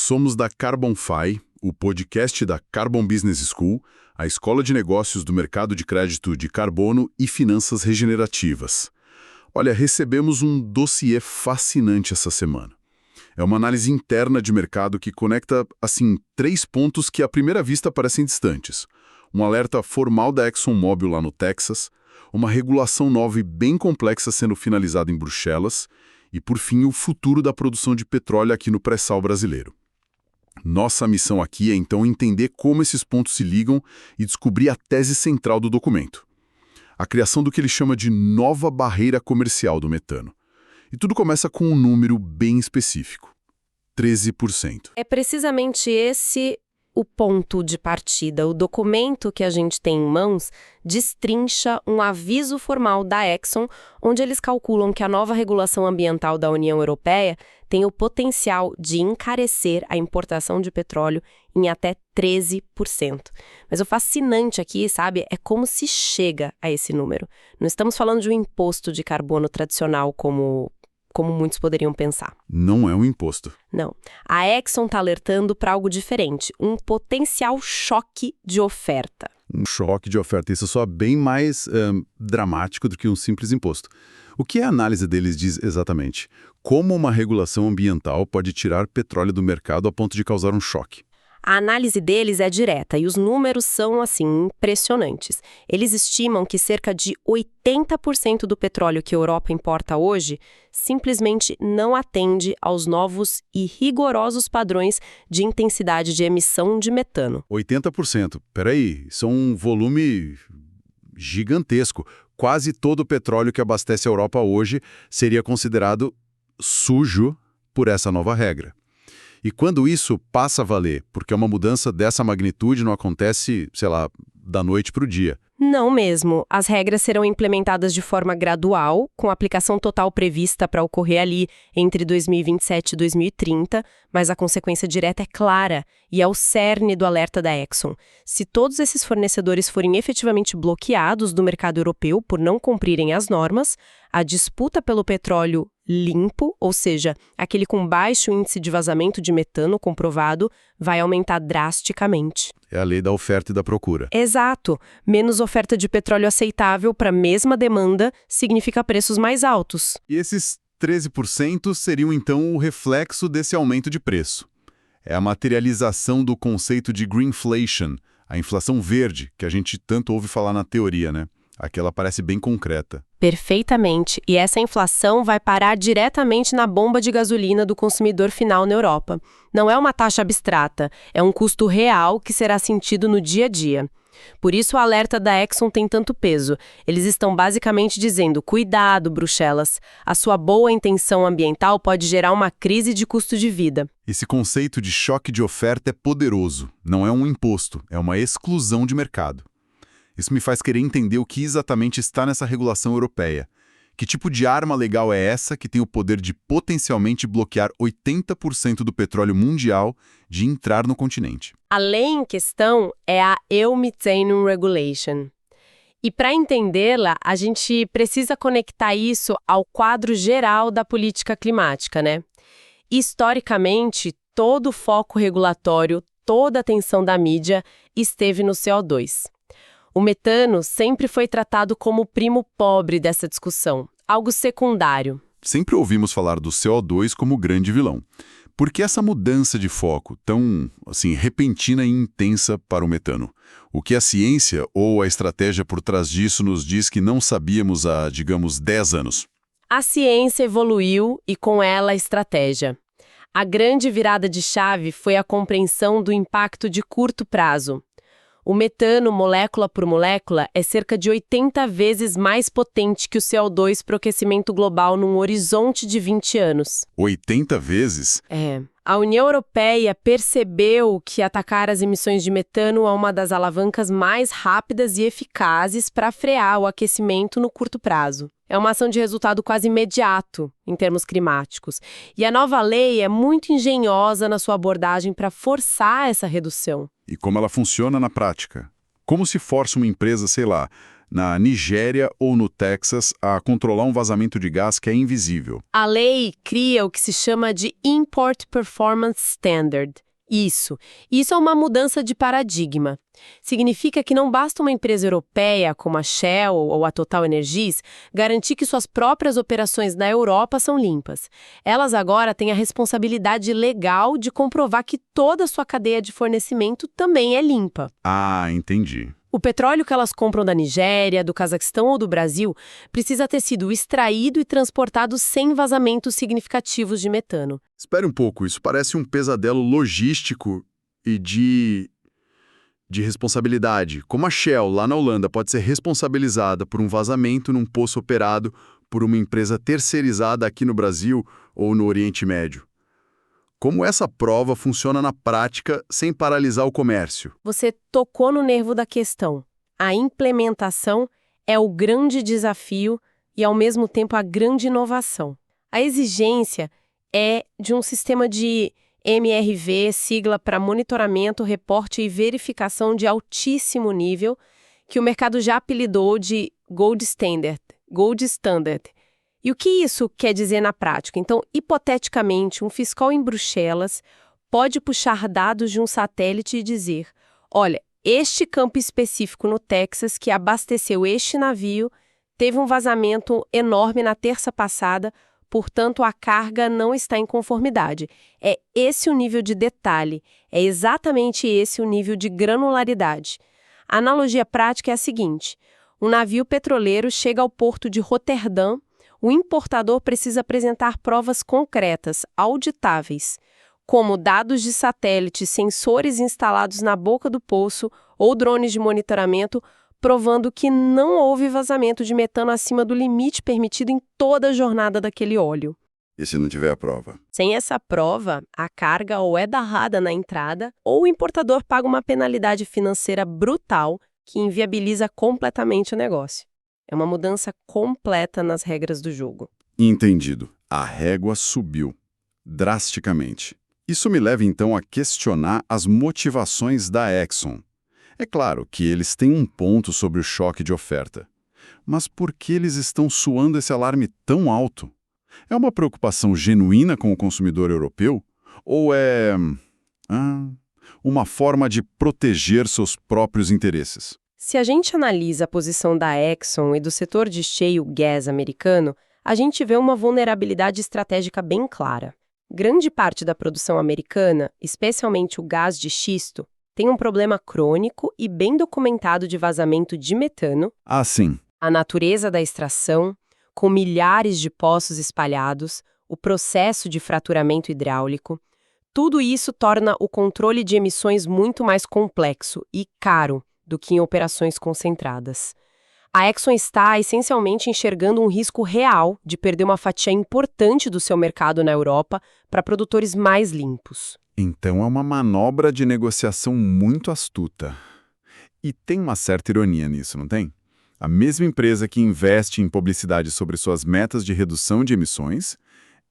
Somos da CarbonFi, o podcast da Carbon Business School, a escola de negócios do mercado de crédito de carbono e finanças regenerativas. Olha, recebemos um dossiê fascinante essa semana. É uma análise interna de mercado que conecta, assim, 3 pontos que à primeira vista parecem distantes. Um alerta formal da ExxonMobil lá no Texas, uma regulação nova e bem complexa sendo finalizada em Bruxelas e, por fim, o futuro da produção de petróleo aqui no pré-sal brasileiro. Nossa missão aqui é, então, entender como esses pontos se ligam e descobrir a tese central do documento. A criação do que ele chama de nova barreira comercial do metano. E tudo começa com um número bem específico: 13%. É precisamente esse o ponto de partida. O documento que a gente tem em mãos destrincha um aviso formal da Exxon, onde eles calculam que a nova regulação ambiental da União Europeia tem o potencial de encarecer a importação de petróleo em até 13%. Mas o fascinante aqui, sabe, é como se chega a esse número. Não estamos falando de um imposto de carbono tradicional como muitos poderiam pensar. Não é um imposto. Não. A Exxon está alertando para algo diferente, um potencial choque de oferta. Um choque de oferta. Isso soa bem mais dramático do que um simples imposto. O que a análise deles diz exatamente? Como uma regulação ambiental pode tirar petróleo do mercado a ponto de causar um choque? A análise deles é direta e os números são, assim, impressionantes. Eles estimam que cerca de 80% do petróleo que a Europa importa hoje simplesmente não atende aos novos e rigorosos padrões de intensidade de emissão de metano. 80%. Peraí, isso é um volume gigantesco. Quase todo o petróleo que abastece a Europa hoje seria considerado sujo por essa nova regra. E quando isso passa a valer, porque uma mudança dessa magnitude não acontece, sei lá, da noite para o dia. Não mesmo. As regras serão implementadas de forma gradual, com aplicação total prevista para ocorrer ali entre 2027 e 2030, mas a consequência direta é clara e é o cerne do alerta da Exxon. Se todos esses fornecedores forem efetivamente bloqueados do mercado europeu por não cumprirem as normas, a disputa pelo petróleo limpo, ou seja, aquele com baixo índice de vazamento de metano comprovado, vai aumentar drasticamente. É a lei da oferta e da procura. Exato. Menos oferta de petróleo aceitável para a mesma demanda significa preços mais altos. E esses 13% seriam, então, o reflexo desse aumento de preço. É a materialização do conceito de greenflation, a inflação verde, que a gente tanto ouve falar na teoria, né? Aqui ela parece bem concreta. Perfeitamente. E essa inflação vai parar diretamente na bomba de gasolina do consumidor final na Europa. Não é uma taxa abstrata, é um custo real que será sentido no dia a dia. Por isso o alerta da Exxon tem tanto peso. Eles estão basicamente dizendo: cuidado, Bruxelas, a sua boa intenção ambiental pode gerar uma crise de custo de vida. Esse conceito de choque de oferta é poderoso. Não é um imposto, é uma exclusão de mercado. Isso me faz querer entender o que exatamente está nessa regulação europeia. Que tipo de arma legal é essa que tem o poder de potencialmente bloquear 80% do petróleo mundial de entrar no continente? A lei em questão é a EU Methane Regulation. E para entendê-la, a gente precisa conectar isso ao quadro geral da política climática, né? Historicamente, todo o foco regulatório, toda a atenção da mídia esteve no CO2. O metano sempre foi tratado como o primo pobre dessa discussão, algo secundário. Sempre ouvimos falar do CO2 como o grande vilão. Por que essa mudança de foco tão, assim, repentina e intensa para o metano? O que a ciência ou a estratégia por trás disso nos diz que não sabíamos há, digamos, 10 anos? A ciência evoluiu e com ela a estratégia. A grande virada de chave foi a compreensão do impacto de curto prazo. O metano, molécula por molécula, é cerca de 80 vezes mais potente que o CO2 para o aquecimento global num horizonte de 20 anos. 80 vezes? É. A União Europeia percebeu que atacar as emissões de metano é uma das alavancas mais rápidas e eficazes para frear o aquecimento no curto prazo. É uma ação de resultado quase imediato, em termos climáticos. E a nova lei é muito engenhosa na sua abordagem para forçar essa redução. E como ela funciona na prática? Como se força uma empresa, sei lá, na Nigéria ou no Texas a controlar um vazamento de gás que é invisível. A lei cria o que se chama de Import Performance Standard. Isso é uma mudança de paradigma. Significa que não basta uma empresa europeia, como a Shell ou a Total Energies, garantir que suas próprias operações na Europa são limpas. Elas agora têm a responsabilidade legal de comprovar que toda a sua cadeia de fornecimento também é limpa. Ah, entendi. O petróleo que elas compram da Nigéria, do Cazaquistão ou do Brasil precisa ter sido extraído e transportado sem vazamentos significativos de metano. Espere um pouco, isso parece um pesadelo logístico e de responsabilidade. Como a Shell, lá na Holanda, pode ser responsabilizada por um vazamento num poço operado por uma empresa terceirizada aqui no Brasil ou no Oriente Médio. Como essa prova funciona na prática sem paralisar o comércio? Você tocou no nervo da questão. A implementação é o grande desafio e, ao mesmo tempo, a grande inovação. A exigência é de um sistema de MRV, sigla para monitoramento, reporte e verificação de altíssimo nível, que o mercado já apelidou de Gold Standard. E o que isso quer dizer na prática? Então, hipoteticamente, um fiscal em Bruxelas pode puxar dados de um satélite e dizer: olha, este campo específico no Texas que abasteceu este navio teve um vazamento enorme na terça passada, portanto, a carga não está em conformidade. É esse o nível de detalhe, é exatamente esse o nível de granularidade. A analogia prática é a seguinte: um navio petroleiro chega ao porto de Roterdã. O importador precisa apresentar provas concretas, auditáveis, como dados de satélite, sensores instalados na boca do poço ou drones de monitoramento, provando que não houve vazamento de metano acima do limite permitido em toda a jornada daquele óleo. E se não tiver a prova? Sem essa prova, a carga ou é barrada na entrada, ou o importador paga uma penalidade financeira brutal que inviabiliza completamente o negócio. É uma mudança completa nas regras do jogo. Entendido. A régua subiu drasticamente. Isso me leva então a questionar as motivações da Exxon. É claro que eles têm um ponto sobre o choque de oferta. Mas por que eles estão soando esse alarme tão alto? É uma preocupação genuína com o consumidor europeu? Ou é uma forma de proteger seus próprios interesses? Se a gente analisa a posição da Exxon e do setor de shale gas americano, a gente vê uma vulnerabilidade estratégica bem clara. Grande parte da produção americana, especialmente o gás de xisto, tem um problema crônico e bem documentado de vazamento de metano. Ah, sim. A natureza da extração, com milhares de poços espalhados, o processo de fraturamento hidráulico, tudo isso torna o controle de emissões muito mais complexo e caro do que em operações concentradas. A Exxon está essencialmente enxergando um risco real de perder uma fatia importante do seu mercado na Europa para produtores mais limpos. Então é uma manobra de negociação muito astuta. E tem uma certa ironia nisso, não tem? A mesma empresa que investe em publicidade sobre suas metas de redução de emissões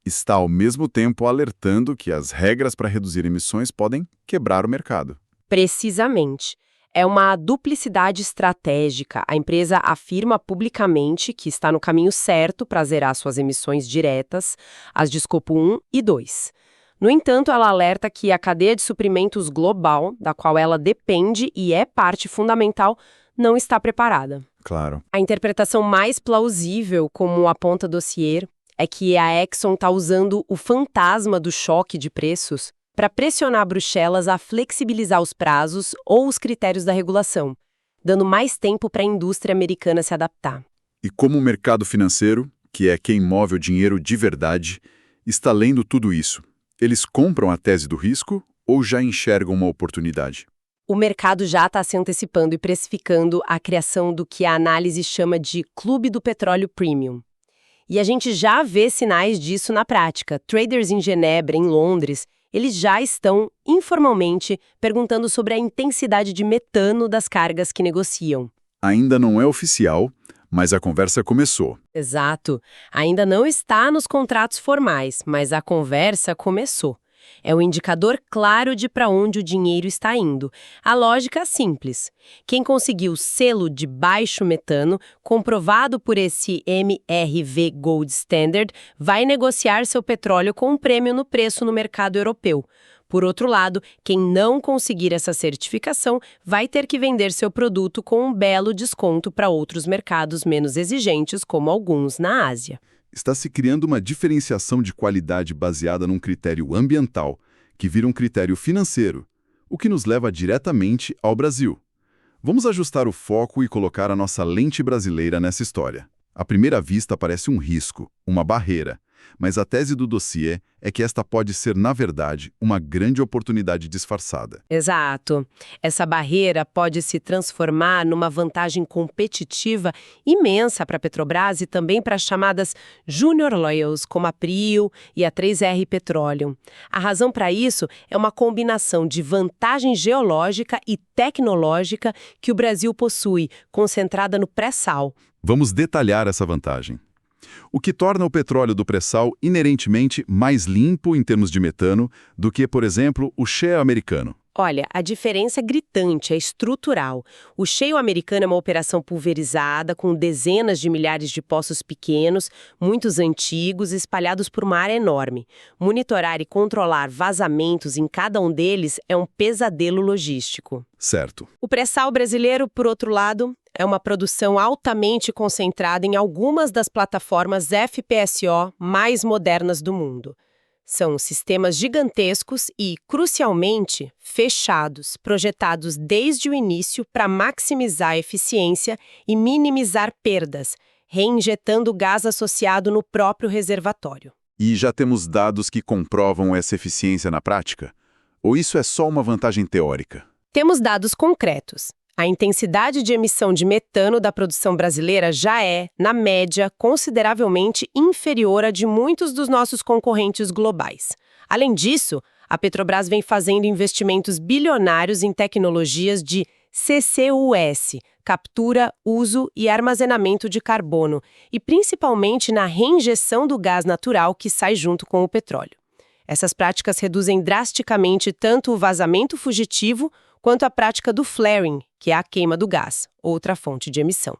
está ao mesmo tempo alertando que as regras para reduzir emissões podem quebrar o mercado. Precisamente. É uma duplicidade estratégica. A empresa afirma publicamente que está no caminho certo para zerar suas emissões diretas, as de escopo 1 e 2. No entanto, ela alerta que a cadeia de suprimentos global, da qual ela depende e é parte fundamental, não está preparada. Claro. A interpretação mais plausível, como aponta o dossiê, é que a Exxon está usando o fantasma do choque de preços para pressionar Bruxelas a flexibilizar os prazos ou os critérios da regulação, dando mais tempo para a indústria americana se adaptar. E como o mercado financeiro, que é quem move o dinheiro de verdade, está lendo tudo isso? Eles compram a tese do risco ou já enxergam uma oportunidade? O mercado já está se antecipando e precificando a criação do que a análise chama de Clube do Petróleo Premium. E a gente já vê sinais disso na prática. Traders em Genebra, em Londres, eles já estão, informalmente, perguntando sobre a intensidade de metano das cargas que negociam. Ainda não é oficial, mas a conversa começou. Exato. Ainda não está nos contratos formais, mas a conversa começou. É um indicador claro de para onde o dinheiro está indo. A lógica é simples. Quem conseguiu o selo de baixo metano, comprovado por esse MRV Gold Standard, vai negociar seu petróleo com um prêmio no preço no mercado europeu. Por outro lado, quem não conseguir essa certificação vai ter que vender seu produto com um belo desconto para outros mercados menos exigentes, como alguns na Ásia. Está se criando uma diferenciação de qualidade baseada num critério ambiental, que vira um critério financeiro, o que nos leva diretamente ao Brasil. Vamos ajustar o foco e colocar a nossa lente brasileira nessa história. À primeira vista parece um risco, uma barreira, mas a tese do dossiê é que esta pode ser, na verdade, uma grande oportunidade disfarçada. Exato. Essa barreira pode se transformar numa vantagem competitiva imensa para a Petrobras e também para as chamadas Junior Oils, como a Prio e a 3R Petroleum. A razão para isso é uma combinação de vantagem geológica e tecnológica que o Brasil possui, concentrada no pré-sal. Vamos detalhar essa vantagem. O que torna o petróleo do pré-sal inerentemente mais limpo em termos de metano do que, por exemplo, o shale americano. Olha, a diferença é gritante, é estrutural. O shale americano é uma operação pulverizada, com dezenas de milhares de poços pequenos, muitos antigos, espalhados por uma área enorme. Monitorar e controlar vazamentos em cada um deles é um pesadelo logístico. Certo. O pré-sal brasileiro, por outro lado, é uma produção altamente concentrada em algumas das plataformas FPSO mais modernas do mundo. São sistemas gigantescos e, crucialmente, fechados, projetados desde o início para maximizar a eficiência e minimizar perdas, reinjetando gás associado no próprio reservatório. E já temos dados que comprovam essa eficiência na prática? Ou isso é só uma vantagem teórica? Temos dados concretos. A intensidade de emissão de metano da produção brasileira já é, na média, consideravelmente inferior à de muitos dos nossos concorrentes globais. Além disso, a Petrobras vem fazendo investimentos bilionários em tecnologias de CCUS, captura, uso e armazenamento de carbono, e principalmente na reinjeção do gás natural que sai junto com o petróleo. Essas práticas reduzem drasticamente tanto o vazamento fugitivo quanto a prática do flaring, que é a queima do gás, outra fonte de emissão.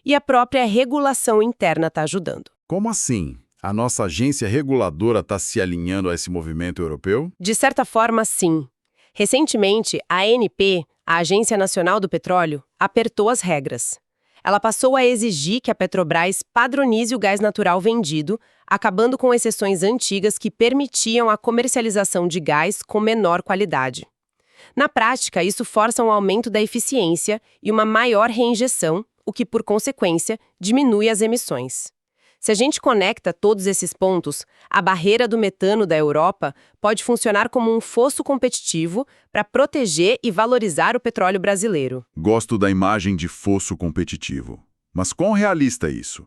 E a própria regulação interna está ajudando. Como assim? A nossa agência reguladora está se alinhando a esse movimento europeu? De certa forma, sim. Recentemente, a ANP, a Agência Nacional do Petróleo, apertou as regras. Ela passou a exigir que a Petrobras padronize o gás natural vendido, acabando com exceções antigas que permitiam a comercialização de gás com menor qualidade. Na prática, isso força um aumento da eficiência e uma maior reinjeção, o que, por consequência, diminui as emissões. Se a gente conecta todos esses pontos, a barreira do metano da Europa pode funcionar como um fosso competitivo para proteger e valorizar o petróleo brasileiro. Gosto da imagem de fosso competitivo. Mas quão realista é isso?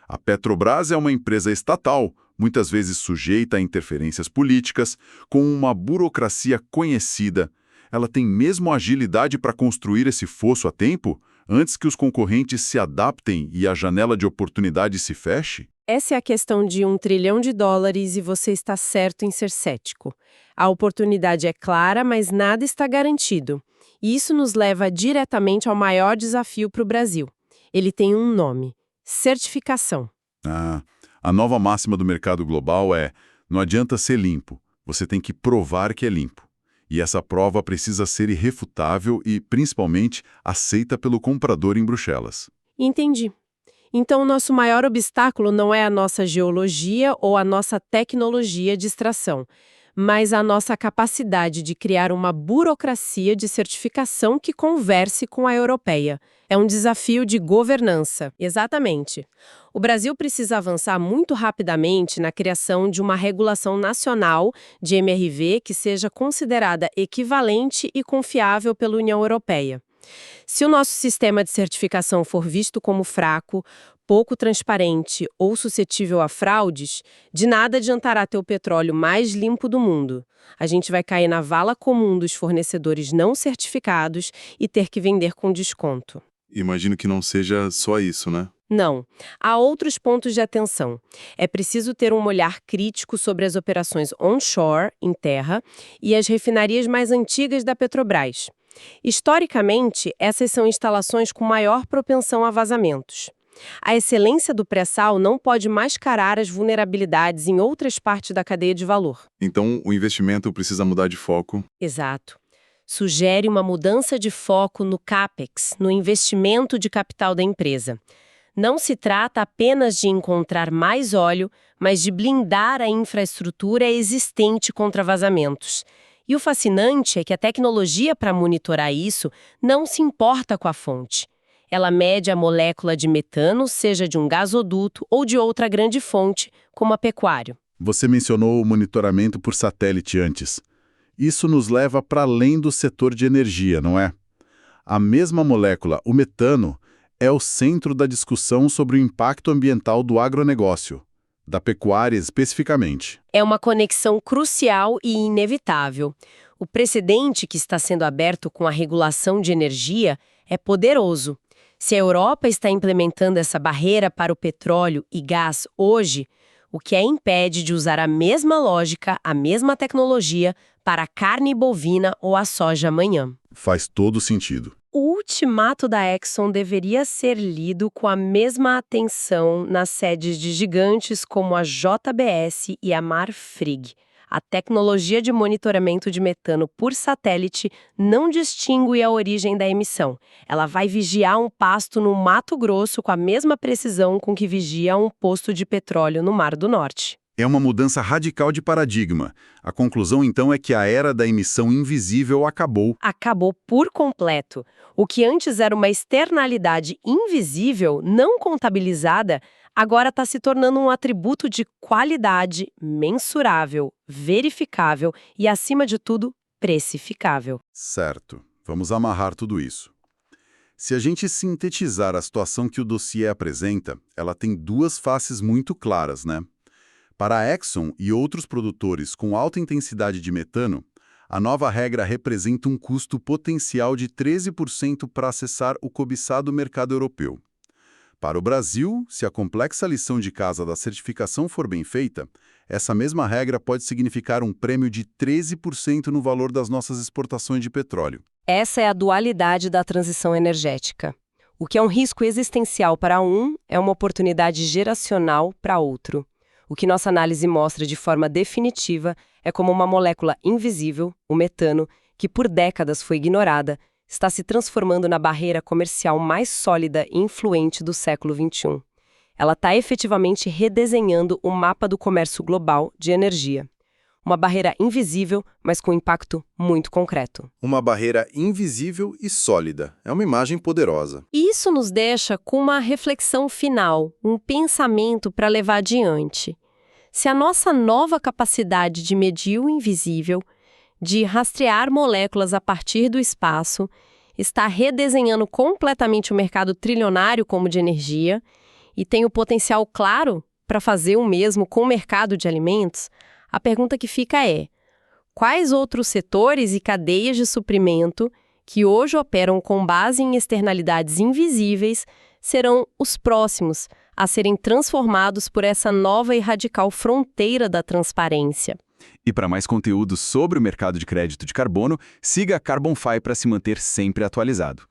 A Petrobras é uma empresa estatal, muitas vezes sujeita a interferências políticas, com uma burocracia conhecida. Ela tem mesmo agilidade para construir esse fosso a tempo, antes que os concorrentes se adaptem e a janela de oportunidade se feche? Essa é a questão de $1 trilhão e você está certo em ser cético. A oportunidade é clara, mas nada está garantido. E isso nos leva diretamente ao maior desafio para o Brasil. Ele tem um nome: certificação. A nova máxima do mercado global é: não adianta ser limpo, você tem que provar que é limpo. E essa prova precisa ser irrefutável e, principalmente, aceita pelo comprador em Bruxelas. Entendi. Então, o nosso maior obstáculo não é a nossa geologia ou a nossa tecnologia de extração, mas a nossa capacidade de criar uma burocracia de certificação que converse com a europeia. É um desafio de governança. Exatamente. O Brasil precisa avançar muito rapidamente na criação de uma regulação nacional de MRV que seja considerada equivalente e confiável pela União Europeia. Se o nosso sistema de certificação for visto como fraco, pouco transparente ou suscetível a fraudes, de nada adiantará ter o petróleo mais limpo do mundo. A gente vai cair na vala comum dos fornecedores não certificados e ter que vender com desconto. Imagino que não seja só isso, né? Não. Há outros pontos de atenção. É preciso ter um olhar crítico sobre as operações onshore, em terra, e as refinarias mais antigas da Petrobras. Historicamente, essas são instalações com maior propensão a vazamentos. A excelência do pré-sal não pode mascarar as vulnerabilidades em outras partes da cadeia de valor. Então, o investimento precisa mudar de foco. Exato. Sugere uma mudança de foco no CAPEX, no investimento de capital da empresa. Não se trata apenas de encontrar mais óleo, mas de blindar a infraestrutura existente contra vazamentos. E o fascinante é que a tecnologia para monitorar isso não se importa com a fonte. Ela mede a molécula de metano, seja de um gasoduto ou de outra grande fonte, como a pecuário. Você mencionou o monitoramento por satélite antes. Isso nos leva para além do setor de energia, não é? A mesma molécula, o metano, é o centro da discussão sobre o impacto ambiental do agronegócio, da pecuária especificamente. É uma conexão crucial e inevitável. O precedente que está sendo aberto com a regulação de energia é poderoso. Se a Europa está implementando essa barreira para o petróleo e gás hoje, o que a impede de usar a mesma lógica, a mesma tecnologia para a carne bovina ou a soja amanhã? Faz todo sentido. O ultimato da Exxon deveria ser lido com a mesma atenção nas sedes de gigantes como a JBS e a Marfrig. A tecnologia de monitoramento de metano por satélite não distingue a origem da emissão. Ela vai vigiar um pasto no Mato Grosso com a mesma precisão com que vigia um posto de petróleo no Mar do Norte. É uma mudança radical de paradigma. A conclusão, então, é que a era da emissão invisível acabou. Acabou por completo. O que antes era uma externalidade invisível, não contabilizada, agora está se tornando um atributo de qualidade mensurável, verificável e, acima de tudo, precificável. Certo. Vamos amarrar tudo isso. Se a gente sintetizar a situação que o dossiê apresenta, ela tem duas faces muito claras, né? Para a Exxon e outros produtores com alta intensidade de metano, a nova regra representa um custo potencial de 13% para acessar o cobiçado mercado europeu. Para o Brasil, se a complexa lição de casa da certificação for bem feita, essa mesma regra pode significar um prêmio de 13% no valor das nossas exportações de petróleo. Essa é a dualidade da transição energética. O que é um risco existencial para um é uma oportunidade geracional para outro. O que nossa análise mostra de forma definitiva é como uma molécula invisível, o metano, que por décadas foi ignorada, está se transformando na barreira comercial mais sólida e influente do século XXI. Ela está efetivamente redesenhando o mapa do comércio global de energia. Uma barreira invisível, mas com impacto muito concreto. Uma barreira invisível e sólida. É uma imagem poderosa. E isso nos deixa com uma reflexão final, um pensamento para levar adiante. Se a nossa nova capacidade de medir o invisível, de rastrear moléculas a partir do espaço, está redesenhando completamente o mercado trilionário como de energia e tem o potencial claro para fazer o mesmo com o mercado de alimentos, a pergunta que fica é: quais outros setores e cadeias de suprimento que hoje operam com base em externalidades invisíveis serão os próximos a serem transformados por essa nova e radical fronteira da transparência? E para mais conteúdo sobre o mercado de crédito de carbono, siga a Carbonfy para se manter sempre atualizado.